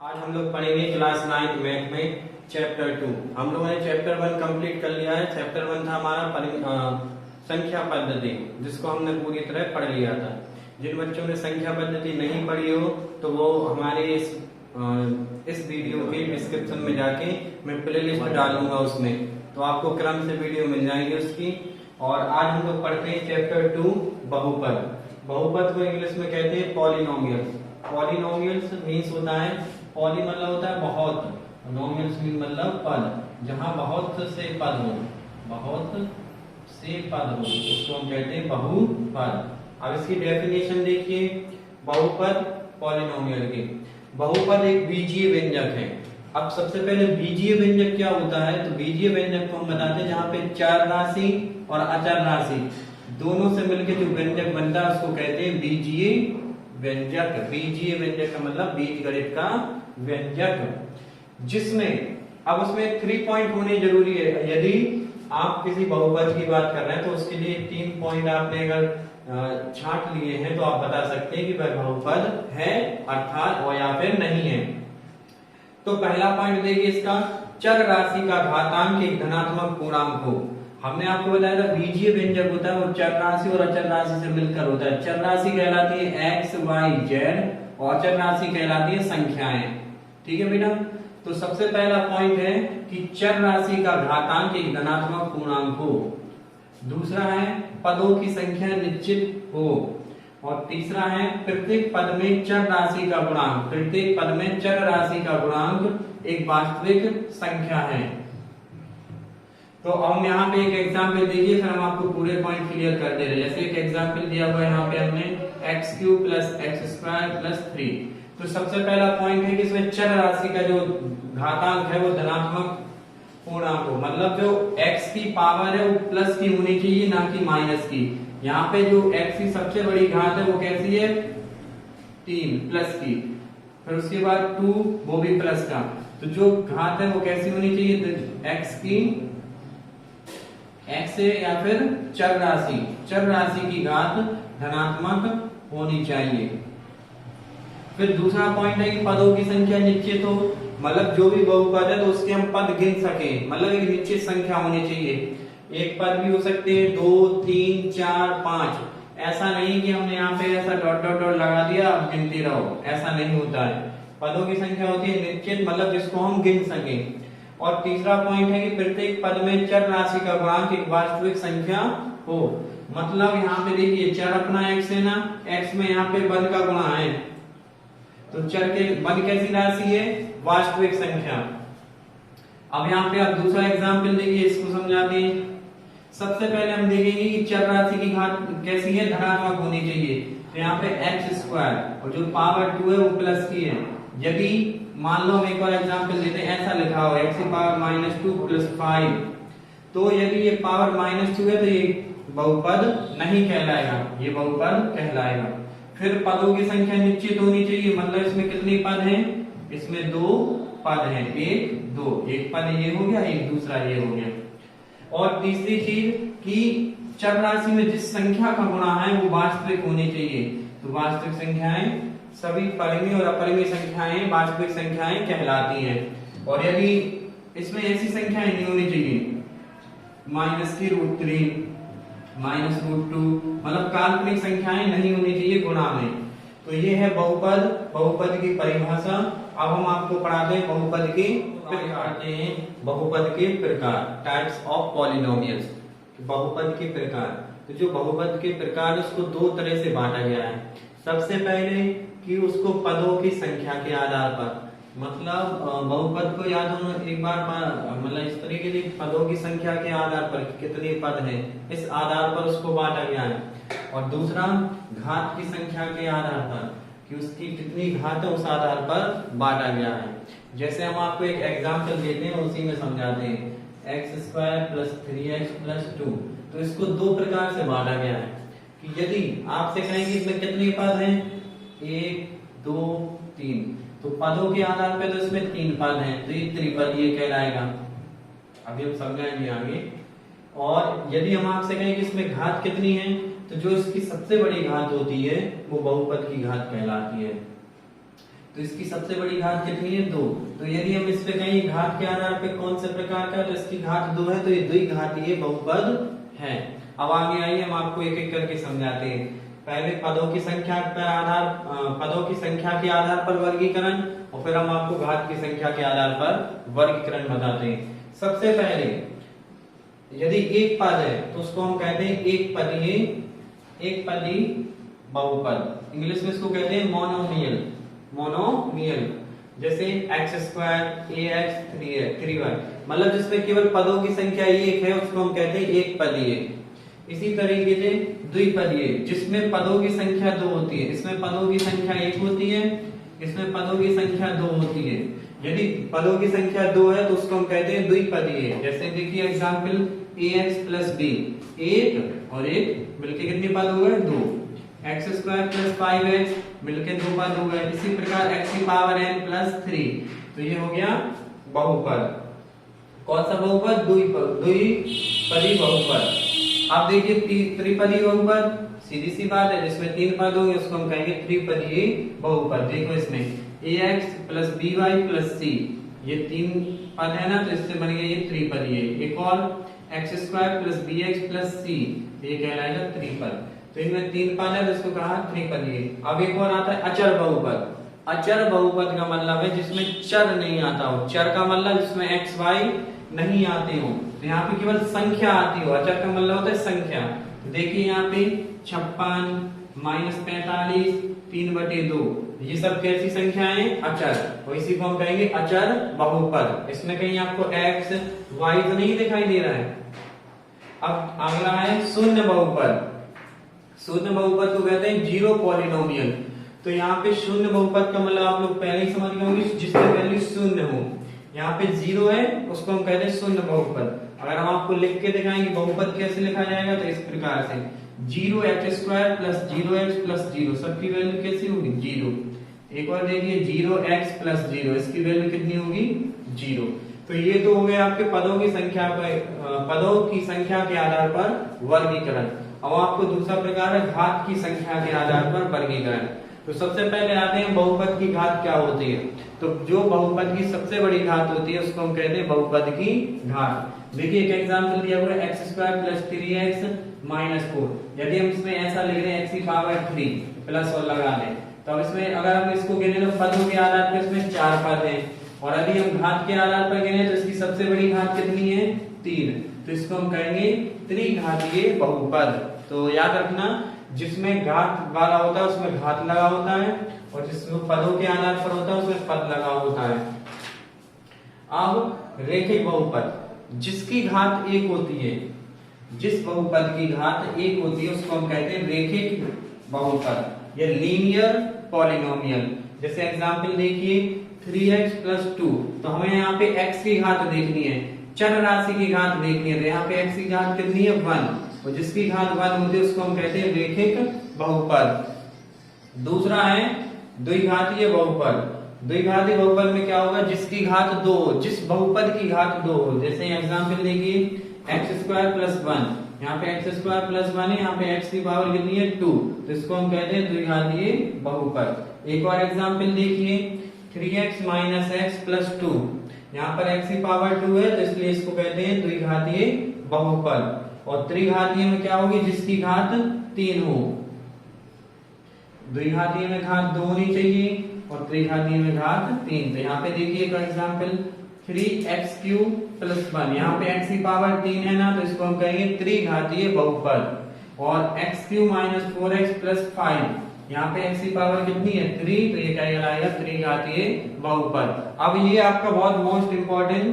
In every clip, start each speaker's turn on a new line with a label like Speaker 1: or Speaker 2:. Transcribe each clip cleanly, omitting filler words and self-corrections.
Speaker 1: आज हम लोग पढ़ेंगे क्लास 9 मैथ में चैप्टर 2। हम लोगों ने चैप्टर 1 कंप्लीट कर लिया है। चैप्टर 1 था हमारा संख्या पद्धति, जिसको हमने पूरी तरह पढ़ लिया था। जिन बच्चों ने संख्या पद्धति नहीं पढ़ी हो तो वो हमारे इस वीडियो के डिस्क्रिप्शन में जाके मैं प्लेलिस्ट डालूंगा, उसमें तो आपको क्रम से वीडियो मिल जाएंगे उसकी। और आज हम लोग पढ़ते हैं चैप्टर 2 बहुपद। बहुपद को इंग्लिश में कहते हैं पॉलिनोमियल्स। पॉलिनोमियल्स मीन्स होता है, पॉली मतलब होता है बहुत, नोमियल्स मीन मतलब पद, जहां बहुत से पद हो, बहुत से पद हो उसको हम कहते हैं बहुपद। अब इसकी डेफिनेशन देखिए, बहुपद पॉलिनोमियल के। बहुपद एक बीजीय व्यंजक है। अब सबसे पहले बीजीय व्यंजक क्या होता है, तो बीजीय व्यंजक को हम बताते हैं जहां पे चर राशि और अचर राशि दोनों से मिलकर जो व्यंजक बनता है उसको कहते हैं बीजीय व्यंजक। बीजीय व्यंजक का मतलब बीजगणित का व्यंजक, जिसमें अब उसमें 3 पॉइंट होने जरूरी है। यदि आप किसी बहुपद की बात कर रहे हैं तो उसके लिए 3 पॉइंट आपने अगर छांट लिए हैं तो आप बता सकते हैं कि वह बहुपद है अर्थात और या फिर नहीं है। तो पहला पॉइंट देखिए इसका, चर राशि का घातांक एक धनात्मक पूर्णांक हो। हमने आपको बताया था बीजीय व्यंजक होता है वो चर राशि और अचर राशि से मिलकर होता है। चर राशि कहलाती है एक्स वाई जेड और अचर राशि कहलाती है संख्याएं। ठीक है बेटा, तो सबसे पहला पॉइंट है कि चर राशि का घातांक एक धनात्मक पूर्णांक हो। दूसरा है पदों की संख्या निश्चित हो। और तीसरा है प्रत्येक पद में चर राशि का गुणांक, प्रत्येक पद में चर राशि का गुणांक एक वास्तविक संख्या है। तो हम यहाँ पे एक एग्जाम्पल देखिए, फिर हम आपको पूरे पॉइंट क्लियर कर दे रहे हैं। जैसे एक एग्जाम्पल दिया हुआ है यहाँ पे हमने x³ + x² + 3। तो सबसे पहला पॉइंट है कि इसमें चर राशि का जो घातांक है वो धनात्मक पूर्णांक हो, मतलब जो x की पावर है वो प्लस की होनी चाहिए, ना कि माइनस की। यहाँ पे जो x की सबसे बड़ी घात है वो कैसी है, 3 प्लस की। फिर उसके बाद 2 वो भी प्लस का। तो जो घात है वो कैसी होनी चाहिए, x की x है या फिर चर राशि की घात धनात्मक होनी चाहिए। फिर दूसरा पॉइंट है कि पदों की संख्या निश्चित हो, मतलब जो भी बहुपद है तो उसके हम पद गिन सके, मतलब एक निश्चित संख्या होनी चाहिए। एक पद भी हो सकते हैं 2 3 4 5। ऐसा नहीं कि हमने यहाँ पे ऐसा डॉट डॉट डॉट लगा दिया अब गिनते रहो, ऐसा नहीं होता है। पदों की संख्या होती है निश्चित, मतलब जिसको हम गिन सके। और तीसरा पॉइंट है कि प्रत्येक पद में चर राशि का गुणांक एक वास्तविक संख्या हो। मतलब यहाँ पे देखिए चर अपना x है ना, x में यहाँ पे 1 का गुणा है, तो चर के 1 कैसी राशि है, वास्तविक संख्या। अब यहाँ पे आप दूसरा एग्जाम्पल देखिए, इसको समझाते हैं। सबसे पहले हम देखेंगे कि चर राशि की घात कैसी है, धनात्मक होनी चाहिए। तो यहाँ पे x² और जो पावर 2 है वो प्लस की है। यदि मान लो हम एक और एग्जाम्पल देते हैं, ऐसा लिखा हो x⁻² + 5, तो यदि ये पावर -2 है तो ये बहुपद नहीं कहलाएगा, ये बहुपद कहलाएगा। फिर पदों की संख्या निश्चित होनी चाहिए, मतलब इसमें कितने पद हैं, इसमें 2 पद हैं, 1 2, एक पद ये हो गया, एक दूसरा ये हो गया। और तीसरी चीज कि चर राशि में जिस संख्या का गुणा है वो वास्तविक होनी चाहिए। तो वास्तविक संख्याएं सभी परिमेय और अपरिमेय संख्याएं वास्तविक संख्याएं कहलाती हैं। और यदि इसमें ऐसी संख्याएं नहीं होनी चाहिए, -√3 -√2, मतलब काल्पनिक संख्याएं नहीं होनी चाहिए गुणा में। तो ये है बहुपद, बहुपद की परिभाषा। अब हम आपको पढ़ाते हैं बहुपद के बहुपद के प्रकार, टाइप्स ऑफ पॉलिनोमियल्स। बहुपद के प्रकार, तो जो बहुपद के प्रकार उसको 2 तरह से बांटा गया है। सबसे पहले कि उसको पदों की संख्या के आधार पर, मतलब बहुपद को याद होना एक बार, मतलब इस तरीके से पदों की संख्या के आधार पर कितने पद हैं इस आधार पर उसको बांटा गया है। और दूसरा घात की संख्या के आधार पर कि उसकी कितनी घात है उस आधार पर बांटा गया है। जैसे हम आपको एक एग्जांपल देते हैं उसी में समझाते हैं, x² + 3x + 2। तो इसको 2 प्रकार से बांटा गया है कि यदि आपसे कहें कि इसमें कितने पद हैं, 1 2 3, तो पदों के आधार पे तो इसमें 3 पद हैं, तो ये त्रिपद ये कहलाएगा। अभी हम समझाएंगे आगे। और यदि हम आपसे कहें कि इसमें घात कितनी है, तो जो इसकी सबसे बड़ी घात होती है वो बहुपद की घात कहलाती है। तो इसकी सबसे बड़ी घात कितनी है 2। तो यदि हम इस पे कहें घात के आधार पे कौन से प्रकार का, तो इसकी घात 2 है, तो ये द्विघातीय बहुपद है। अब आगे आइए हम आपको एक एक करके समझाते हैं। पहले पदों की संख्या के आधार पर वर्गीकरण, और फिर हम आपको घात की संख्या के आधार पर वर्गीकरण बताते हैं। सबसे पहले यदि एक पद है तो उसको हम कहते हैं एक पदी बहुपद। इंग्लिश में इसको कहते हैं मोनोमियल। जैसे x² ax 3y, मतलब जिसमें केवल पदों की संख्या एक है उसको हम कहते हैं एक पदीय। इसी तरीके से द्विपदीय, जिसमें पदों की संख्या 2 होती है। इसमें पदों की संख्या 1 होती है, इसमें पदों की संख्या 2 होती है। यदि पदों की संख्या 2 है तो उसको हम कहते हैं द्विपदीय। जैसे देखिए एग्जांपल ax + b, 1 और 1 मिलके कितने पद हो गए 2। x² + 5x मिलके 2 पद हो गए। इसी प्रकार x⁴n + 3, तो ये हो गया बहुपद। कौन सा बहुपद? द्विपदी बहुपद। अब देखिए त्रिपदी बहुपद, सीधी सी बात है, जिसमें 3 पद होंगे उसको हम कहेंगे त्रिपदी बहुपद। देखो इसमें ax + by + c, ये 3 पद है ना, तो इससे बन गया ये त्रिपदी है। एक और x² + bx + c, ये कहलाएगा त्रिपद। तो इनमें 3 पद है तो इसको कहा त्रिपदी। अब एक और आता है अचर बहुपद। अचर बहुपद का मतलब है जिसमें चर नहीं आता हो। चर का मतलब जिसमें x y नहीं आते हो, तो यहाँ पे केवल संख्या आती हो। अचर का मतलब होता है संख्या। देखिए यहाँ पे 56 -45 3/2, ये सब कैसी संख्याएं? अचर। और इसी को हम कहेंगे अचर बहुपद। इसमें कहीं आपको x y तो नहीं दिखाई दे रहा है। अब अगला है शून्य बहुपद। शून्य बहुपद को कहते हैं जीरो पॉलिनोमियल। तो यहाँ पे शून्य बहुपद का मतलब आप लोग पहले ही समझ गए होंगे, जिसकी वैल्यू शून्य हो। यहाँ पे 0 है उसको हम कहते हैं शून्य बहुपद। अगर हम आपको लिख के दिखाएंगे बहुपद कैसे लिखा जाएगा, तो इस प्रकार से 0x² + 0x + 0, सबकी वैल्यू कैसी होगी 0। एक और देखिए 0x + 0, इसकी वैल्यू कितनी होगी 0। तो ये तो हो गए आपके पदों की संख्या के आधार पर वर्गीकरण। अब आपको दूसरा प्रकार है घात की संख्या के आधार पर वर्गीकरण। तो सबसे पहले आते हैं बहुपद की घात क्या होती है। तो जो बहुपद की सबसे बड़ी घात होती है उसको हम कहते हैं बहुपद की घात। देखिए एक एग्जांपल दिया हुआ है x² + 3x - 4। यदि हम इसमें ऐसा लिख रहे हैं x⁴ प्लस और लगा दें, तो अब इसमें अगर हम इसको गिने तो पदों के आधार पर इसमें 4 पद हैं, और यदि हम घात के आधार पर गिने तो इसकी सबसे बड़ी घात कितनी है 3। तो इसको हम कहेंगे त्रिघातीय बहुपद। तो याद रखना, जिसमें घात वाला होता है उसमें घात लगा होता है, और जिसमें पदों के आधार पर होता है उसमें पद लगा होता है। अब रेखिक बहुपद, जिसकी घात 1 होती है, जिस बहुपद की घात 1 होती है उसको हम कहते हैं रेखिक बहुपद या लीनियर पॉलिनोमियल। जैसे एग्जांपल देखिए 3x + 2, तो हमें यहाँ पे x की घात देखनी है, चर राशि की घात देखनी है। तो यहाँ पे x की घात कितनी है 1, और जिसकी घात 1 होती है उसको हम कहते हैं रेखिक बहुपद। दूसरा है द्विघातीय बहुपद। द्विघातीय बहुपद में क्या होगा, जिसकी घात 2, जिस बहुपद की घात 2 हो। जैसे एग्जांपल देखिए x² + 1, यहाँ पे x² + 1 है, यहाँ पे x की पावर कितनी है 2, तो इसको हम कहते हैं द्विघातीय बहुपद। एक और एग्जांपल देखिए 3x - x + 2, यहाँ पर x की पावर 2 है, तो इसलिए इसको कहते हैं द्विघातीय बहुपद। और त्रिघातीय में क्या होगी, जिसकी घात 3 हो। द्विघातीय में घात 2 होनी चाहिए और त्रिघातीय में घात 3। तो यहाँ पे देखिए एक एग्जांपल 3x³ + 1, यहाँ पे x की पावर 3 है ना, तो इसको हम कहेंगे त्रिघातीय बहुपद। और x³ - 4x + 5, यहाँ पे x की पावर कितनी है 3, तो ये क्या कहलाएगा त्रिघातीय बहुपद। अब ये आपका बहुत मोस्ट इंपॉर्टेंट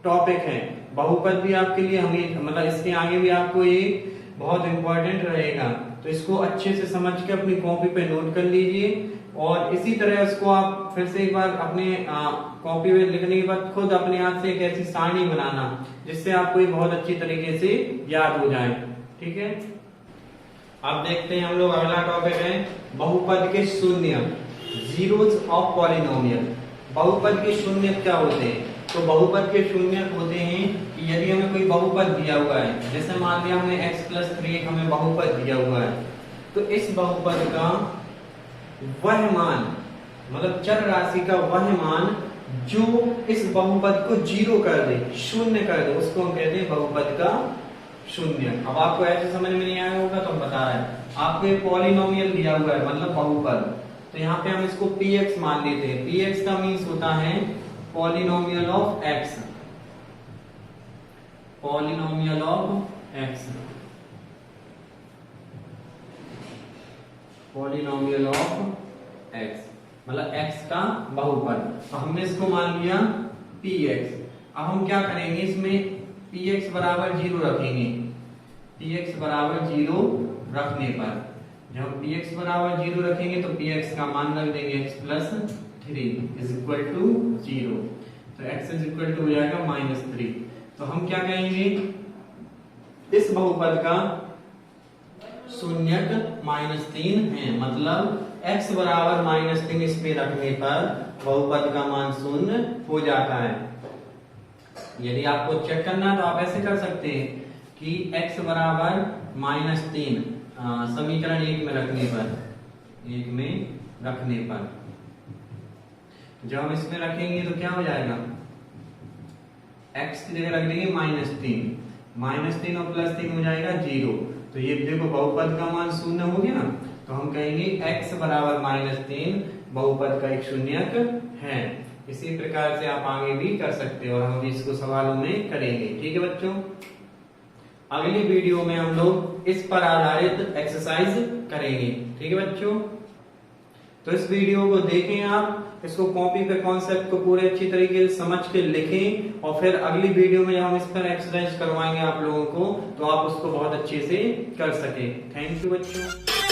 Speaker 1: टॉपिक है। बहुपद भी आपके लिए हमें मतलब इसके आगे भी आपको ये बहुत इंपॉर्टेंट रहेगा, तो इसको अच्छे से समझ के अपनी कॉपी पे नोट कर लीजिए। और इसी तरह इसको आप फिर से एक बार अपने कॉपी में लिखने के बाद खुद अपने हाथ से एक ऐसी सारणी बनाना जिससे आपको ये बहुत अच्छी तरीके से याद हो जाए। ठीक है, अब देखते हैं हम लोग अगला टॉपिक है बहुपद के शून्य, जीरोस ऑफ पॉलिनोमियल। बहुपद के शून्य क्या होते हैं? तो बहुपद के शून्य होते हैं कि यदि हमें कोई बहुपद दिया हुआ है, जैसे मान लिया हमने x + 3 हमें बहुपद दिया हुआ है, तो इस बहुपद का वह मान मतलब चर राशि का वह मान जो इस बहुपद को जीरो कर दे, शून्य कर दे, उसको हम कहते हैं बहुपद का शून्य। अब आपको ऐसे समझ में नहीं आया होगा तो हम बता रहे हैं, आपको एक पॉलिनोमियल दिया हुआ है मतलब बहुपद, तो यहाँ पे हम इसको px मान लेते हैं। px का मीन्स होता है polynomial of x, polynomial of x, polynomial of x मतलब x का बहुपद। तो हमने इसको मान लिया px। अब हम क्या करेंगे, इसमें px बराबर 0 रखेंगे। px बराबर 0 रखने पर, जब px बराबर 0 रखेंगे तो px का मान रख देंगे x plus 3 is equal to 0, तो x इज इक्वल टू हो जाएगा -3। तो हम क्या कहेंगे, इस बहुपद का शून्यक -3 है, मतलब x बराबर -3 इस पे रखने पर बहुपद का मान शून्य हो जाता है। यदि आपको चेक करना है तो आप ऐसे कर सकते हैं कि x बराबर -3 समीकरण 1 में रखने पर, 1 में रखने पर जब हम इसमें रखेंगे तो क्या हो जाएगा, x की जगह रख देंगे -3 और +3 हो जाएगा 0। तो ये देखो बहुपद का मान शून्य हो गया, तो हम कहेंगे x बराबर -3 बहुपद का एक शून्यक है। इसी प्रकार से आप आगे भी कर सकते हो और हम इसको सवालों में करेंगे। ठीक है बच्चों, अगली वीडियो में हम लोग इस पर आधारित एक्सरसाइज करेंगे। ठीक है बच्चों, तो इस वीडियो को देखें, आप इसको कॉपी पे कॉन्सेप्ट को पूरे अच्छी तरीके से समझ के लिखें और फिर अगली वीडियो में जब हम इस पर एक्सरसाइज करवाएंगे आप लोगों को तो आप उसको बहुत अच्छे से कर सके। थैंक यू बच्चों।